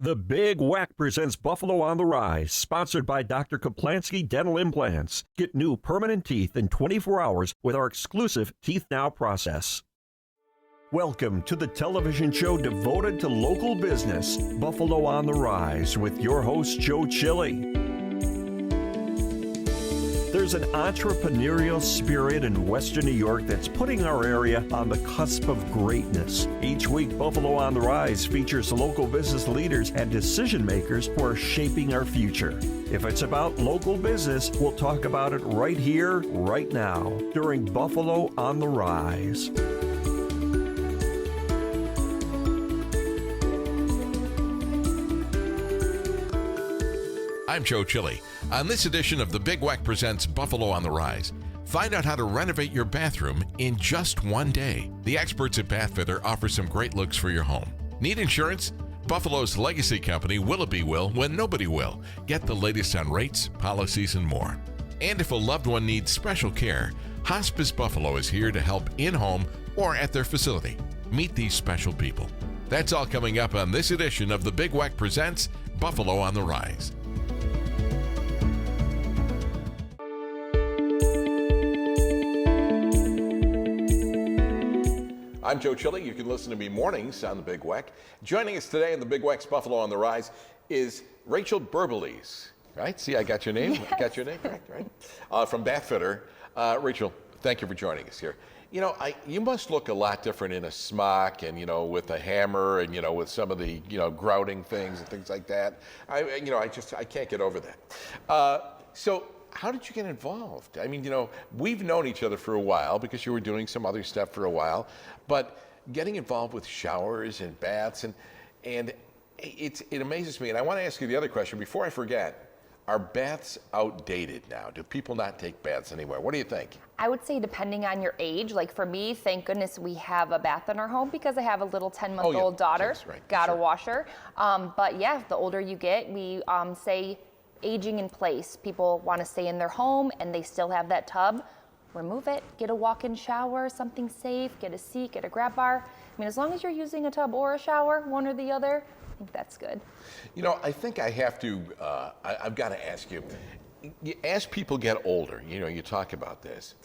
The Big Whack presents Buffalo on the Rise, sponsored by Dr. Kaplansky Dental Implants. Get new permanent teeth in 24 hours with our exclusive Teeth Now process. Welcome to the television show devoted to local business, Buffalo on the Rise, with your host, Joe Chili. There's an entrepreneurial spirit in Western New York that's putting our area on the cusp of greatness. Each week, Buffalo on the Rise features local business leaders and decision makers who are shaping our future. If it's about local business, we'll talk about it right here, right now, during Buffalo on the Rise. I'm Joe Chili. On this edition of The Big Whack presents Buffalo on the Rise, find out how to renovate your bathroom in just one day. The experts at Bathfitter offer some great looks for your home. Need insurance? Buffalo's legacy company, Willoughby, will when nobody will. Get the latest on rates, policies, and more. And if a loved one needs special care, Hospice Buffalo is here to help in-home or at their facility. Meet these special people. That's all coming up on this edition of The Big Whack presents Buffalo on the Rise. I'm Joe Chili. You can listen to me mornings on The Big Whack. Joining us today in The Big Whack's Buffalo on the Rise is Rachel Burbelise. Right? See, I got your name. Yes. I got your name. Right. From Bathfitter. Rachel, thank you for joining us here. You know, you must look a lot different in a smock and, with a hammer and, with some of the, grouting things and things like that. I can't get over that. So how did you get involved? I mean, we've known each other for a while because you were doing some other stuff for a while, but getting involved with showers and baths and it amazes me. And I want to ask you the other question before I forget. Are baths outdated now? Do people not take baths anywhere? What do you think? I would say depending on your age. Like for me, thank goodness we have a bath in our home because I have a little 10-month-old daughter. That's right. Got a Sure. washer. But yeah, the older you get, we say aging in place. People want to stay in their home and they still have that tub. Remove it, get a walk-in shower, something safe, get a seat, get a grab bar. I mean, as long as you're using a tub or a shower, one or the other, I think that's good. I think I have to, I've got to ask you, as people get older, you talk about this,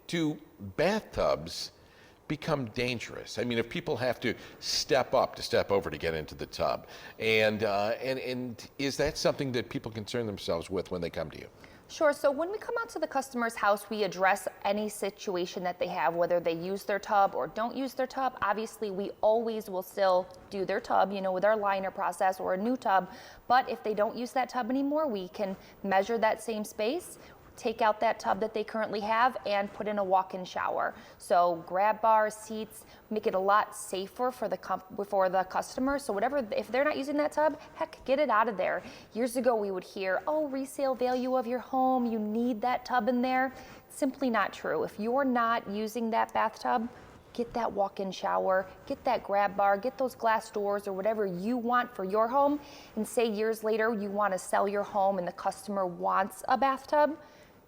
do bathtubs become dangerous? I mean, if people have to step over to get into the tub, and is that something that people concern themselves with when they come to you? Sure. So when we come out to the customer's house, we address any situation that they have, whether they use their tub or don't use their tub. Obviously, we always will still do their tub, with our liner process or a new tub. But if they don't use that tub anymore, we can measure that same space, take out that tub that they currently have and put in a walk-in shower. So grab bars, seats, make it a lot safer for the customer. So if they're not using that tub, heck, get it out of there. Years ago, we would hear, resale value of your home, you need that tub in there. Simply not true. If you're not using that bathtub, get that walk-in shower, get that grab bar, get those glass doors or whatever you want for your home. And say years later, you want to sell your home and the customer wants a bathtub,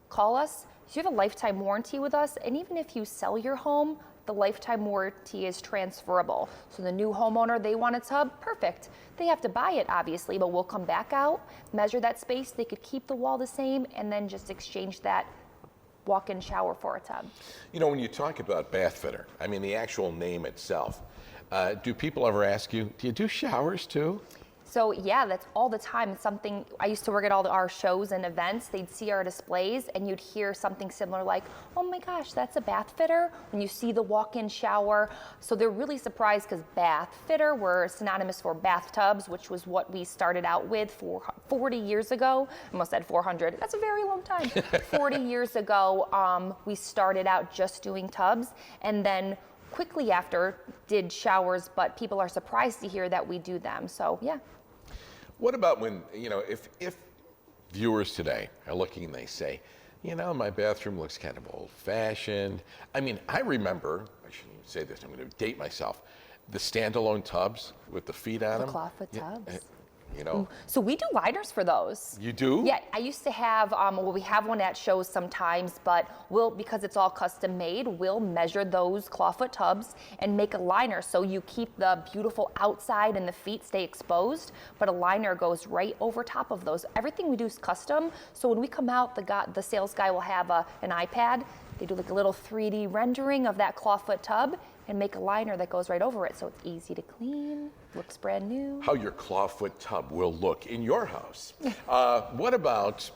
call us. You have a lifetime warranty with us, and even if you sell your home, the lifetime warranty is transferable. So the new homeowner, they want a tub, perfect. They have to buy it, obviously, but we'll come back out, measure that space. They could keep the wall the same, and then just exchange that walk-in shower for a tub. When you talk about Bathfitter, I mean, the actual name itself, do people ever ask you, do you do showers too? So yeah, that's all the time. It's something, I used to work at all our shows and events. They'd see our displays and you'd hear something similar like, oh my gosh, that's a bath fitter, when you see the walk-in shower. So they're really surprised because bath fitter, we're synonymous for bathtubs, which was what we started out with 40 years ago. I almost said 400. That's a very long time. 40 years ago, we started out just doing tubs, and then quickly after did showers, but people are surprised to hear that we do them. So yeah. What about when, if viewers today are looking and they say, my bathroom looks kind of old-fashioned. I mean, I remember, I shouldn't even say this, I'm going to date myself, the standalone tubs with the feet on them. The clawfoot tubs. you know? So we do liners for those. You do? Yeah, I used to have, well, we have one at shows sometimes, but because it's all custom made, we'll measure those clawfoot tubs and make a liner so you keep the beautiful outside and the feet stay exposed, but a liner goes right over top of those. Everything we do is custom, so when we come out, the sales guy will have an iPad. They do like a little 3D rendering of that clawfoot tub and make a liner that goes right over it, so it's easy to clean, looks brand new. How your clawfoot tub will look in your house. What about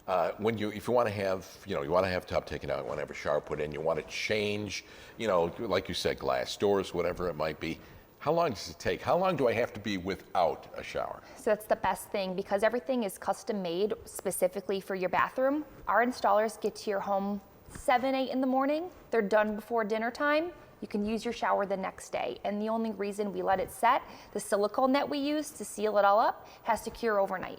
if you want to have tub taken out, you want to have a shower put in, you want to change, like you said, glass doors, whatever it might be. How long does it take? How long do I have to be without a shower? So that's the best thing, because everything is custom made specifically for your bathroom. Our installers get to your home 7, 8 in the morning. They're done before dinner time. You can use your shower the next day. And the only reason we let it set, the silicone that we use to seal it all up, has to cure overnight.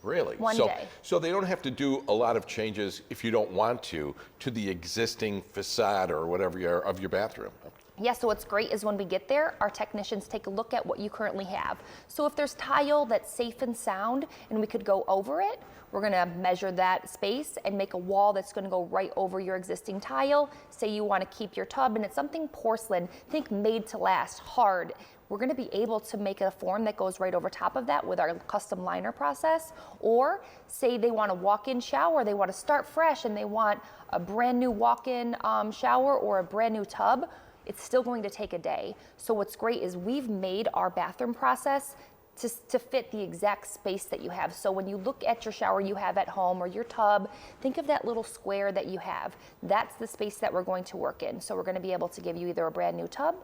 Really? One day. So they don't have to do a lot of changes, if you don't want to the existing facade or whatever of your bathroom. Yeah, so what's great is when we get there, our technicians take a look at what you currently have. So if there's tile that's safe and sound and we could go over it, we're gonna measure that space and make a wall that's gonna go right over your existing tile. Say you wanna keep your tub and it's something porcelain, think made to last, hard. We're gonna be able to make a form that goes right over top of that with our custom liner process. Or say they want a walk-in shower, they wanna start fresh and they want a brand new walk-in shower or a brand new tub. It's still going to take a day. So what's great is we've made our bathroom process to fit the exact space that you have. So when you look at your shower you have at home or your tub, think of that little square that you have. That's the space that we're going to work in. So we're going to be able to give you either a brand new tub,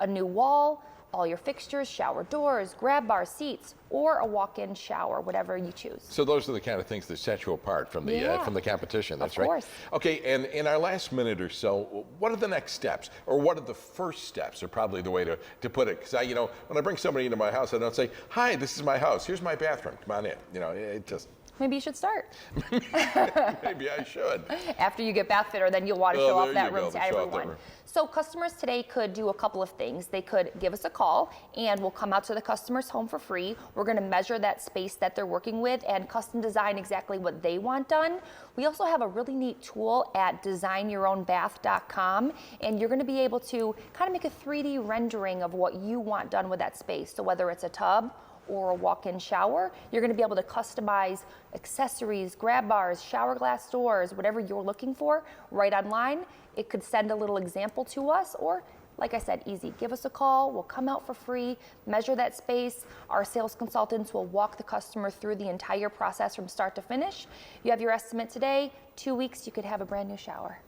a new wall, all your fixtures, shower doors, grab bar seats, or a walk-in shower, whatever you choose. So those are the kind of things that set you apart from the competition. That's right. Of course. Okay, and in our last minute or so, what are the next steps, or what are the first steps? Are probably the way to put it. Because when I bring somebody into my house, I don't say, "Hi, this is my house. Here's my bathroom. Come on in." It just. Maybe you should start. Maybe I should. After you get bath fitter, then you'll want to show off that room to show off that everyone. room. So customers today could do a couple of things. They could give us a call and we'll come out to the customer's home for free. We're going to measure that space that they're working with and custom design exactly what they want done. We also have a really neat tool at designyourownbath.com, and you're going to be able to kind of make a 3D rendering of what you want done with that space. So whether it's a tub or a walk-in shower, you're going to be able to customize accessories, grab bars, shower glass doors, whatever you're looking for right online. It could send a little example to us, or like I said, easy. Give us a call. We'll come out for free, measure that space. Our sales consultants will walk the customer through the entire process from start to finish. You have your estimate today. 2 weeks, you could have a brand new shower.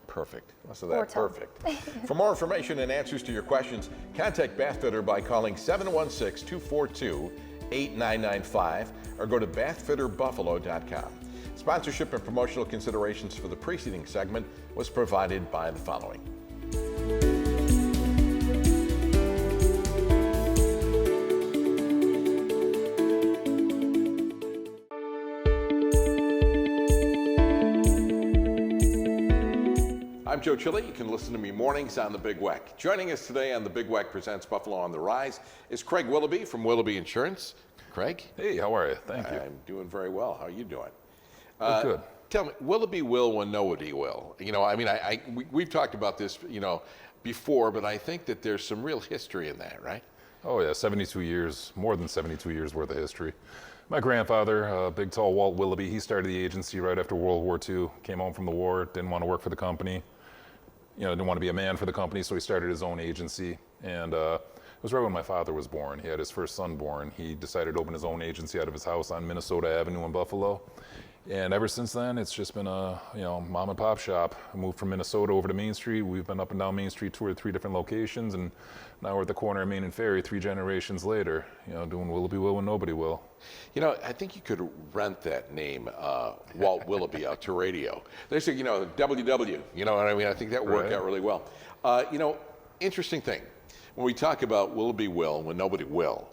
Perfect. So that's perfect. For more information and answers to your questions, contact Bathfitter by calling 716-242-8995 or go to bathfitterbuffalo.com. Sponsorship and promotional considerations for the preceding segment was provided by the following. I'm Joe Chile. You can listen to me mornings on The Big Weck. Joining us today on The Big Weck Presents Buffalo on the Rise is Craig Willoughby from Willoughby Insurance. Craig? Hey, how are you? Thank you. I'm doing very well. How are you doing? Good. Tell me, Willoughby will when nobody will. We've talked about this, before, but I think that there's some real history in that, right? Oh yeah, 72 years, more than 72 years worth of history. My grandfather, big tall Walt Willoughby, he started the agency right after World War II, came home from the war, didn't want to work for the company, didn't want to be a man for the company, so he started his own agency. And it was right when my father was born. He had his first son born. He decided to open his own agency out of his house on Minnesota Avenue in Buffalo. And ever since then, it's just been a mom and pop shop. I moved from Minnesota over to Main Street. We've been up and down Main Street 2 or 3 different locations, and now we're at the corner of Main and Ferry 3 generations later, doing Willoughby will when nobody will. I think you could rent that name, Walt Willoughby, out to radio. They say, WW, you know what I mean? I think that worked out really well. Interesting thing, when we talk about Willoughby will when nobody will,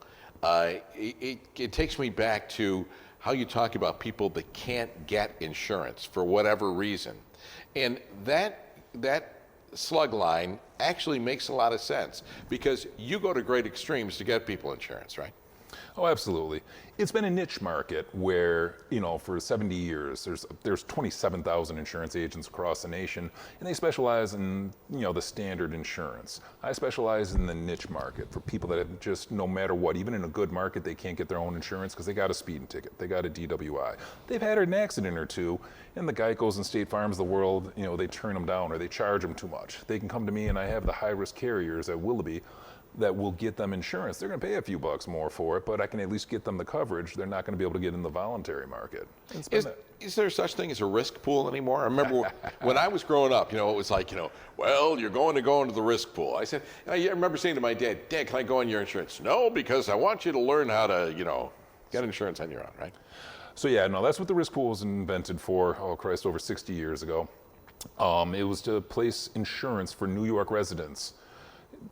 it takes me back to how you talk about people that can't get insurance for whatever reason. And that slug line actually makes a lot of sense because you go to great extremes to get people insurance, right? Oh, absolutely. It's been a niche market where, for 70 years, there's 27,000 insurance agents across the nation, and they specialize in, the standard insurance. I specialize in the niche market for people that have just, no matter what, even in a good market, they can't get their own insurance because they got a speeding ticket, they got a DWI. They've had an accident or two, and the Geicos and State Farms of the world, they turn them down or they charge them too much. They can come to me, and I have the high-risk carriers at Willoughby that will get them insurance. They're going to pay a few bucks more for it, but I can at least get them the coverage they're not going to be able to get in the voluntary market. Is there such thing as a risk pool anymore? I remember when I was growing up, it was like, well, you're going to go into the risk pool. I remember saying to my dad, Dad, can I go on your insurance? No, because I want you to learn how to, get insurance on your own, right? So yeah, no, that's what the risk pool was invented for, over 60 years ago. It was to place insurance for New York residents.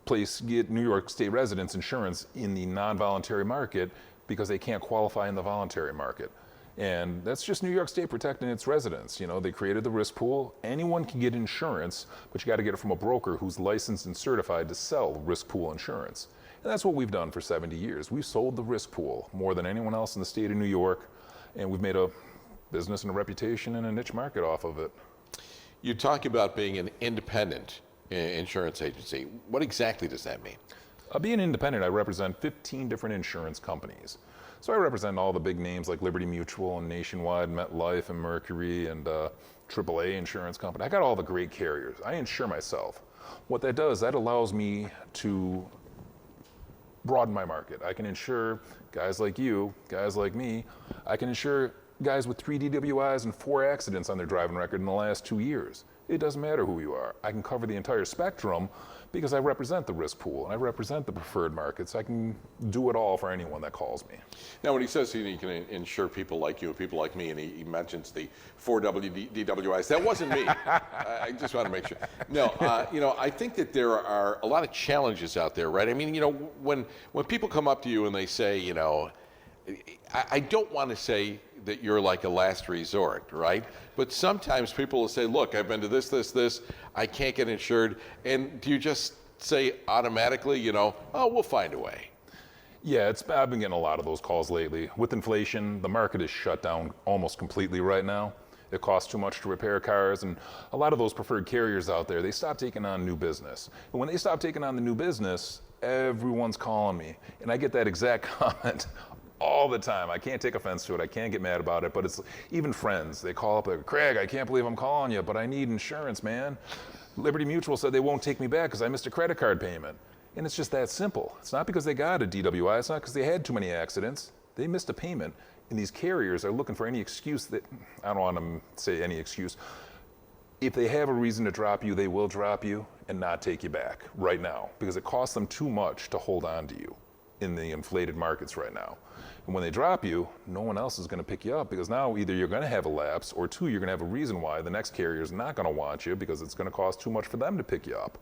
Get New York State residents insurance in the non-voluntary market because they can't qualify in the voluntary market. And that's just New York State protecting its residents. They created the risk pool. Anyone can get insurance, but you got to get it from a broker who's licensed and certified to sell risk pool insurance. And that's what we've done for 70 years. We've sold the risk pool more than anyone else in the state of New York, and we've made a business and a reputation in a niche market off of it. You talk about being an independent insurance agency. What exactly does that mean? Being independent, I represent 15 different insurance companies. So I represent all the big names like Liberty Mutual and Nationwide, MetLife and Mercury and AAA insurance company. I got all the great carriers. I insure myself. What that does, that allows me to broaden my market. I can insure guys like you, guys like me. I can insure guys with 3 DWIs and 4 accidents on their driving record in the last 2 years. It doesn't matter who you are. I can cover the entire spectrum because I represent the risk pool and I represent the preferred markets. I can do it all for anyone that calls me. Now, when he says he can insure people like you, people like me, and he mentions the 4 DWIs, that wasn't me. I just want to make sure. No, I think that there are a lot of challenges out there, right? I mean, when people come up to you and they say, I don't want to say that you're like a last resort, right? But sometimes people will say, look, I've been to this, I can't get insured. And do you just say automatically, oh, we'll find a way? Yeah, I've been getting a lot of those calls lately. With inflation, the market is shut down almost completely right now. It costs too much to repair cars, and a lot of those preferred carriers out there, they stop taking on new business. And when they stop taking on the new business, everyone's calling me. And I get that exact comment all the time. I can't take offense to it. I can't get mad about it, but it's even friends. They call up like, Craig, I can't believe I'm calling you, but I need insurance, man. Liberty Mutual said they won't take me back because I missed a credit card payment. And it's just that simple. It's not because they got a DWI. It's not because they had too many accidents. They missed a payment. And these carriers are looking for any excuse that, I don't want to say any excuse. If they have a reason to drop you, they will drop you and not take you back right now because it costs them too much to hold on to you in the inflated markets right now. And when they drop you, no one else is going to pick you up because now either you're going to have a lapse or 2, you're going to have a reason why the next carrier is not going to want you because it's going to cost too much for them to pick you up.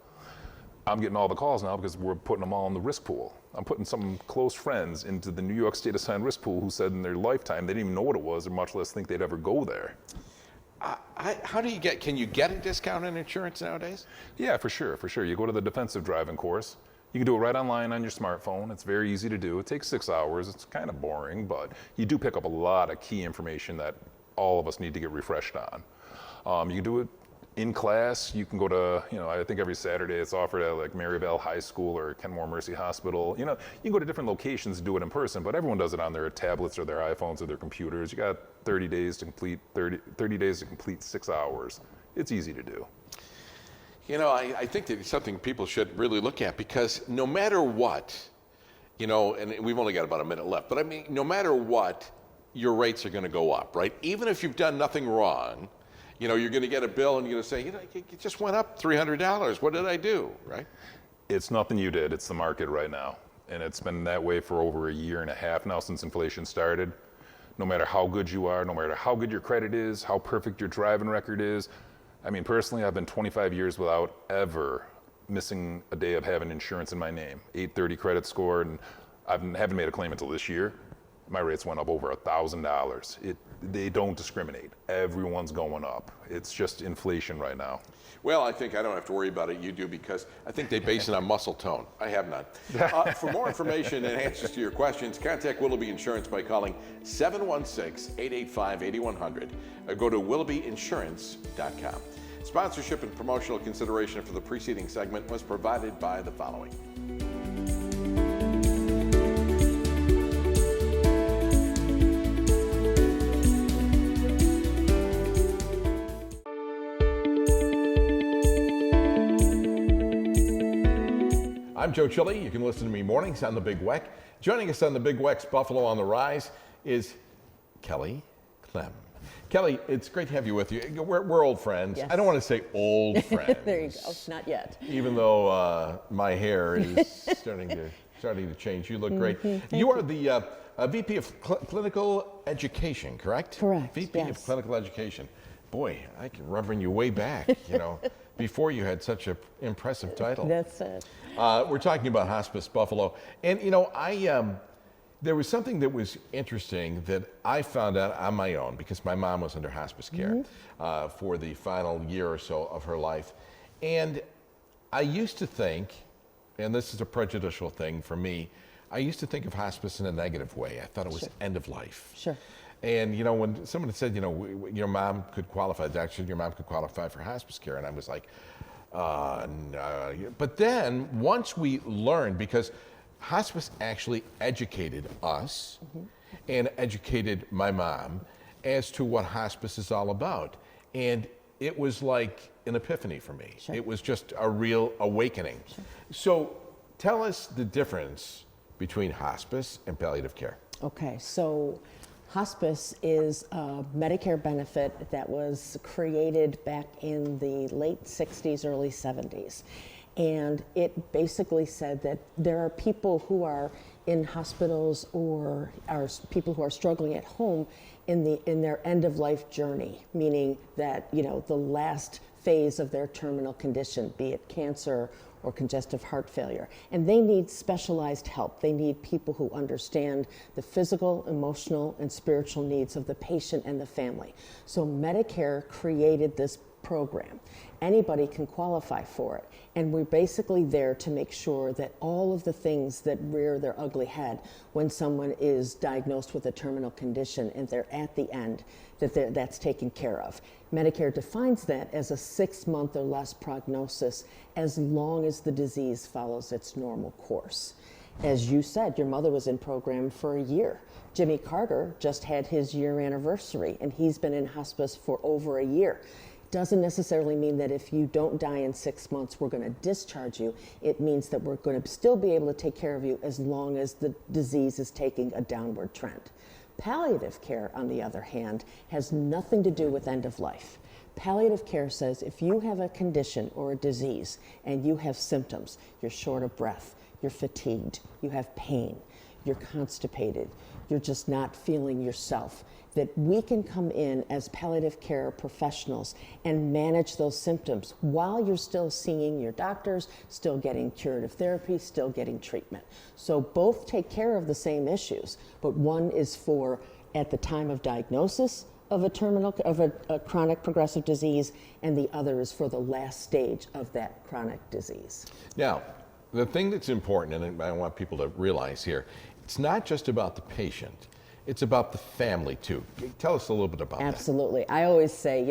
I'm getting all the calls now because we're putting them all in the risk pool. I'm putting some close friends into the New York State assigned risk pool who said in their lifetime they didn't even know what it was or much less think they'd ever go there. Can you get a discount on insurance nowadays? Yeah, for sure. You go to the defensive driving course. You can do it right online on your smartphone. It's very easy to do. It takes 6 hours. It's kind of boring, but you do pick up a lot of key information that all of us need to get refreshed on. You can do it in class. You can go to, I think every Saturday it's offered at like Maryvale High School or Kenmore Mercy Hospital. You can go to different locations and do it in person, but everyone does it on their tablets or their iPhones or their computers. You got 30 days to complete 30 days to complete 6 hours. It's easy to do. I think that it's something people should really look at because no matter what, and we've only got about a minute left, but I mean, no matter what, your rates are going to go up, right? Even if you've done nothing wrong, you're going to get a bill and you're going to say, it just went up $300. What did I do, right? It's nothing you did. It's the market right now. And it's been that way for over a year and a half now since inflation started. No matter how good you are, no matter how good your credit is, how perfect your driving record is. I mean, personally, I've been 25 years without ever missing a day of having insurance in my name. 830 credit score, and I haven't made a claim until this year. my rates went up over $1,000. They don't discriminate. Everyone's going up. It's just inflation right now. Well, I think I don't have to worry about it. You do, because I think they base it on muscle tone. I have none. For more information and answers to your questions, contact Willoughby Insurance by calling 716-885-8100 or go to willoughbyinsurance.com. Sponsorship and promotional consideration for the preceding segment was provided by the following. I'm Joe Chile. You can listen to me mornings on the Big Weck. Joining us on the Big Weck's Buffalo on the Rise is Kelly Clem. Kelly, it's great to have you with you. We're old friends. Yes. I don't want to say old friends. There you go. Not yet. Even though my hair is starting to change. You look great. You are the VP of Clinical Education, correct? Correct. VP of Clinical Education. Boy, I can remember you way back, before you had such an impressive title. That's it. We're talking about Hospice Buffalo. And, there was something that was interesting that I found out on my own, because my mom was under hospice care for the final year or so of her life. And I used to think, and this is a prejudicial thing for me, I used to think of hospice in a negative way. I thought it was end of life. Sure. And, when someone said, your mom could qualify, actually, your mom could qualify for hospice care. And I was like, no. But then once we learned, because hospice actually educated us and educated my mom as to what hospice is all about. And it was like an epiphany for me. Sure. It was just a real awakening. Sure. So tell us the difference between hospice and palliative care. Okay, so hospice is a Medicare benefit that was created back in the late 60s, early 70s. And it basically said that there are people who are in hospitals or are people who are struggling at home in their end of life journey, meaning that, the last phase of their terminal condition, be it cancer or congestive heart failure. And they need specialized help. They need people who understand the physical, emotional, and spiritual needs of the patient and the family. So Medicare created this program. Anybody can qualify for it. And we're basically there to make sure that all of the things that rear their ugly head when someone is diagnosed with a terminal condition and they're at the end, that's taken care of. Medicare defines that as a 6-month or less prognosis as long as the disease follows its normal course. As you said, your mother was in program for a year. Jimmy Carter just had his year anniversary and he's been in hospice for over a year. Doesn't necessarily mean that if you don't die in 6 months, we're going to discharge you. It means that we're going to still be able to take care of you as long as the disease is taking a downward trend. Palliative care, on the other hand, has nothing to do with end of life. Palliative care says if you have a condition or a disease and you have symptoms, you're short of breath, you're fatigued, you have pain, you're constipated, you're just not feeling yourself, that we can come in as palliative care professionals and manage those symptoms while you're still seeing your doctors, still getting curative therapy, still getting treatment. So both take care of the same issues, but one is for at the time of diagnosis of a chronic progressive disease, and the other is for the last stage of that chronic disease. Now, the thing that's important, and I want people to realize here, it's not just about the patient. It's about the family too. Tell us a little bit about that. Absolutely. I always say,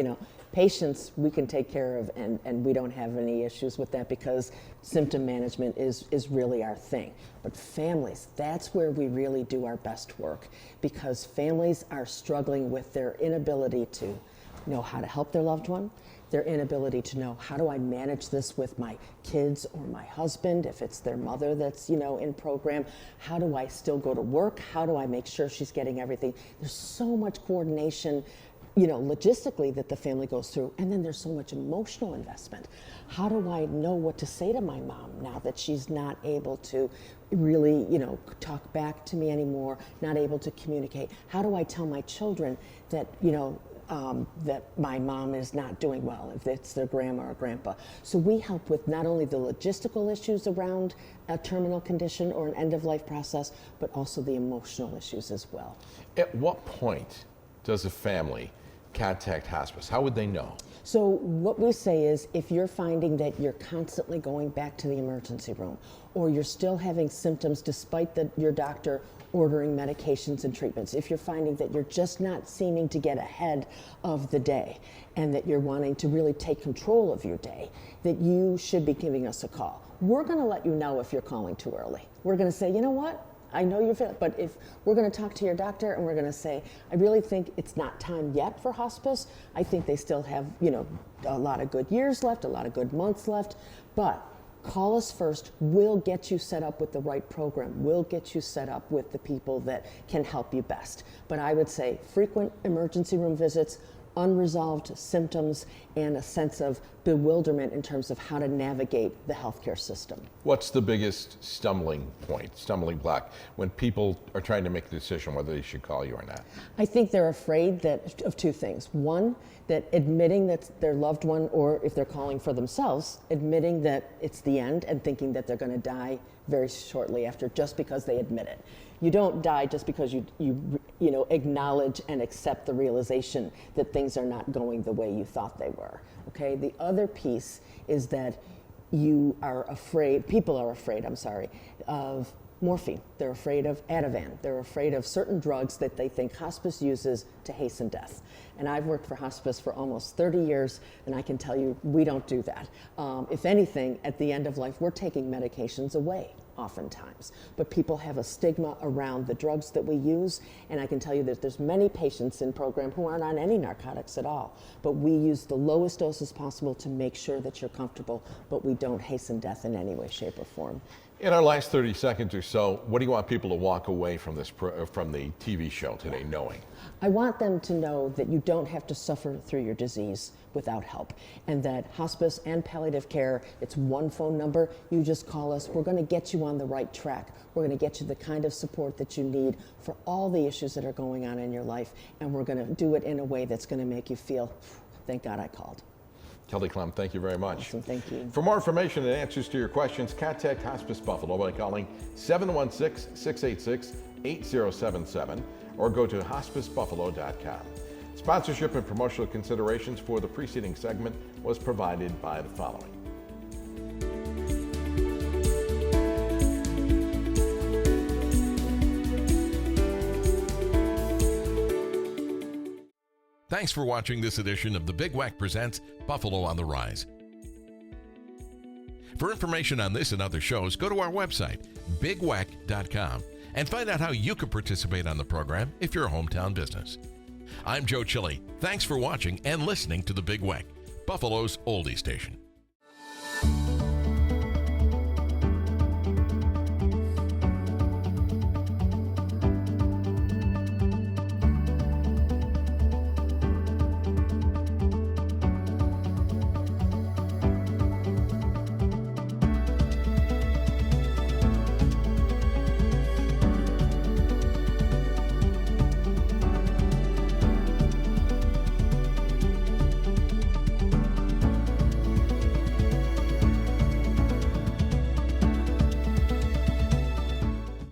patients we can take care of and we don't have any issues with that because symptom management is really our thing. But families, that's where we really do our best work because families are struggling with their inability to know how to help their loved one, their inability to know how do I manage this with my kids or my husband, if it's their mother that's, in program, how do I still go to work? How do I make sure she's getting everything? There's so much coordination, logistically that the family goes through. And then there's so much emotional investment. How do I know what to say to my mom now that she's not able to really, talk back to me anymore, not able to communicate? How do I tell my children that, that my mom is not doing well, if it's their grandma or grandpa. So we help with not only the logistical issues around a terminal condition or an end-of-life process, but also the emotional issues as well. At what point does a family contact hospice? How would they know? So what we say is, if you're finding that you're constantly going back to the emergency room, or you're still having symptoms despite your doctor ordering medications and treatments, if you're finding that you're just not seeming to get ahead of the day, and that you're wanting to really take control of your day, that you should be giving us a call. We're going to let you know if you're calling too early. We're going to say, you know what? I know you're feeling, but if we're going to talk to your doctor and we're going to say, I really think it's not time yet for hospice. I think they still have, a lot of good years left, a lot of good months left, but call us first. We'll get you set up with the right program. We'll get you set up with the people that can help you best. But I would say frequent emergency room visits, unresolved symptoms, and a sense of bewilderment in terms of how to navigate the healthcare system. What's the biggest stumbling block when people are trying to make a decision whether they should call you or not? I think they're afraid of two things. One, that admitting that their loved one, or if they're calling for themselves, admitting that it's the end and thinking that they're going to die very shortly after, just because they admit it. You don't die just because you acknowledge and accept the realization that things are not going the way you thought they were. Okay. The other piece is that people are afraid, of morphine. They're afraid of Ativan. They're afraid of certain drugs that they think hospice uses to hasten death. And I've worked for hospice for almost 30 years, and I can tell you we don't do that. If anything, at the end of life, we're taking medications away oftentimes. But people have a stigma around the drugs that we use, and I can tell you that there's many patients in program who aren't on any narcotics at all. But we use the lowest doses possible to make sure that you're comfortable, but we don't hasten death in any way, shape, or form. In our last 30 seconds or so, what do you want people to walk away from from the TV show today knowing? I want them to know that you don't have to suffer through your disease without help, and that hospice and palliative care, it's one phone number. You just call us. We're going to get you on the right track. We're going to get you the kind of support that you need for all the issues that are going on in your life, and we're going to do it in a way that's going to make you feel, thank God I called. Kelly Clem, thank you very much. Awesome, thank you. For more information and answers to your questions, contact Hospice Buffalo by calling 716-686-8077 or go to hospicebuffalo.com. Sponsorship and promotional considerations for the preceding segment was provided by the following. Thanks for watching this edition of The Big Wack Presents Buffalo on the Rise. For information on this and other shows, go to our website, bigwack.com, and find out how you can participate on the program if you're a hometown business. I'm Joe Chili. Thanks for watching and listening to The Big Wack, Buffalo's oldie station.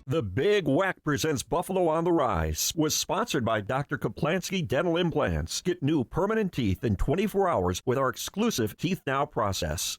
The Big Wack Presents Buffalo on the Rise was sponsored by Dr. Kaplansky Dental Implants. Get new permanent teeth in 24 hours with our exclusive Teeth Now process.